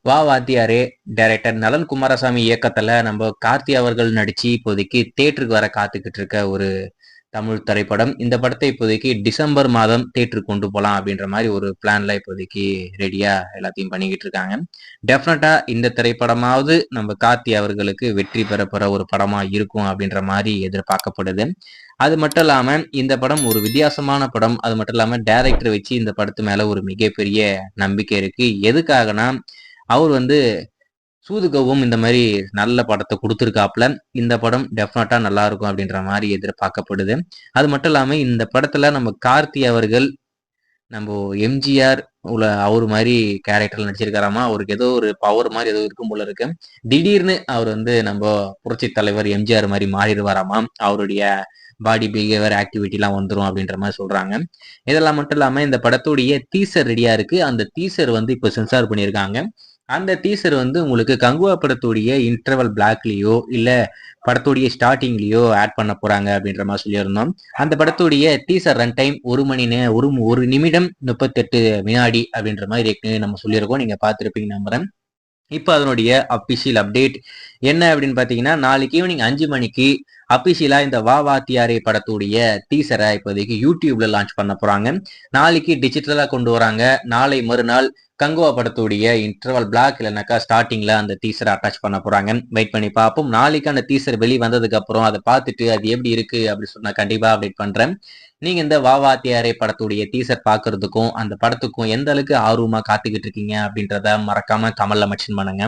வா வாத்தியாரே டைரக்டர் நலன் குமாரசாமி இயக்கத்துல நம்ம கார்த்தி அவர்கள் நடிச்சு இப்போதைக்கு தியேட்டருக்கு வர காத்துக்கிட்டு இருக்க ஒரு தமிழ் திரைப்படம். இந்த படத்தை இப்போதைக்கு டிசம்பர் மாதம் தியேட்டருக்கு கொண்டு போலாம் அப்படின்ற மாதிரி ஒரு பிளான்ல இப்போதைக்கு ரெடியா எல்லாத்தையும் பண்ணிக்கிட்டு இருக்காங்க. டெஃபினட்டா இந்த திரைப்படமாவது நம்ம கார்த்தி அவர்களுக்கு வெற்றி பெற ஒரு படமா இருக்கும் அப்படின்ற மாதிரி எதிர்பார்க்கப்படுது. அது மட்டும் இல்லாம இந்த படம் ஒரு வித்தியாசமான படம். அது மட்டும் இல்லாம டைரக்டர் வச்சு இந்த படத்து மேல ஒரு மிகப்பெரிய நம்பிக்கை இருக்கு. எதுக்காகனா அவர் சூதுகவும் இந்த மாதிரி நல்ல படத்தை கொடுத்துருக்காப்புல. இந்த படம் டெஃபினட்டா நல்லா இருக்கும் அப்படின்ற மாதிரி எதிர்பார்க்கப்படுது. அது மட்டும் இல்லாம இந்த படத்துல நம்ம கார்த்தி அவர்கள் நம்ம எம்ஜிஆர் அவரு மாதிரி கேரக்டர்ல நடிச்சிருக்காராமா. அவருக்கு ஏதோ ஒரு பவர் மாதிரி ஏதோ இருக்கும் போல இருக்கு. திடீர்னு அவர் நம்ம புரட்சி தலைவர் எம்ஜிஆர் மாதிரி மாறிடுவாராமா. அவருடைய பாடி பிஹேவியர் ஆக்டிவிட்டி எல்லாம் வந்துரும் அப்படின்ற மாதிரி சொல்றாங்க. இதெல்லாம் மட்டும் இல்லாம இந்த படத்துடைய டீசர் ரெடியா இருக்கு. அந்த டீசர் இப்ப சென்சார் பண்ணியிருக்காங்க. அந்த டீசர் உங்களுக்கு கங்குவா படத்துடைய இன்டர்வல் பிளாக்லயோ இல்ல படத்துடைய ஸ்டார்டிங்லயோ ஆட் பண்ண போறாங்க அப்படின்ற மாதிரி சொல்லியிருந்தோம். அந்த படத்துடைய டீசர் ரன் டைம் 1 நிமிடம் 38 வினாடி அப்படின்ற மாதிரி ஏற்கனவே நம்ம சொல்லியிருக்கோம். நீங்க பார்த்துருப்பீங்க நம்புறேன். இப்போ அதனுடைய அபிஷியல் அப்டேட் என்ன அப்படின்னு பாத்தீங்கன்னா, நாளைக்கு ஈவினிங் 5 மணிக்கு அபிஷியலா இந்த வா வாத்தியாரே படத்துடைய டீசரை இப்போதைக்கு யூடியூப்ல லான்ச் பண்ண போறாங்க. நாளைக்கு டிஜிட்டலா கொண்டு வராங்க. நாளை மறுநாள் கங்குவா படத்துடைய இன்டர்வல் பிளாக் இல்லைனாக்கா ஸ்டார்டிங்ல அந்த டீசரை அட்டாச் பண்ண போறாங்க. வெயிட் பண்ணி பார்ப்போம். நாளைக்கு அந்த டீசர் வெளி வந்ததுக்கு அப்புறம் அதை பார்த்துட்டு அது எப்படி இருக்கு அப்படின்னு சொன்னா கண்டிப்பா அப்டேட் பண்றேன். நீங்க இந்த வா வாத்தியாரே படத்துடைய டீசர் பாக்குறதுக்கும் அந்த படத்துக்கும் எந்த அளவுக்கு ஆர்வமா காத்துக்கிட்டு இருக்கீங்க அப்படின்றத மறக்காம கமெண்ட்ல மென்ஷன் பண்ணுங்க.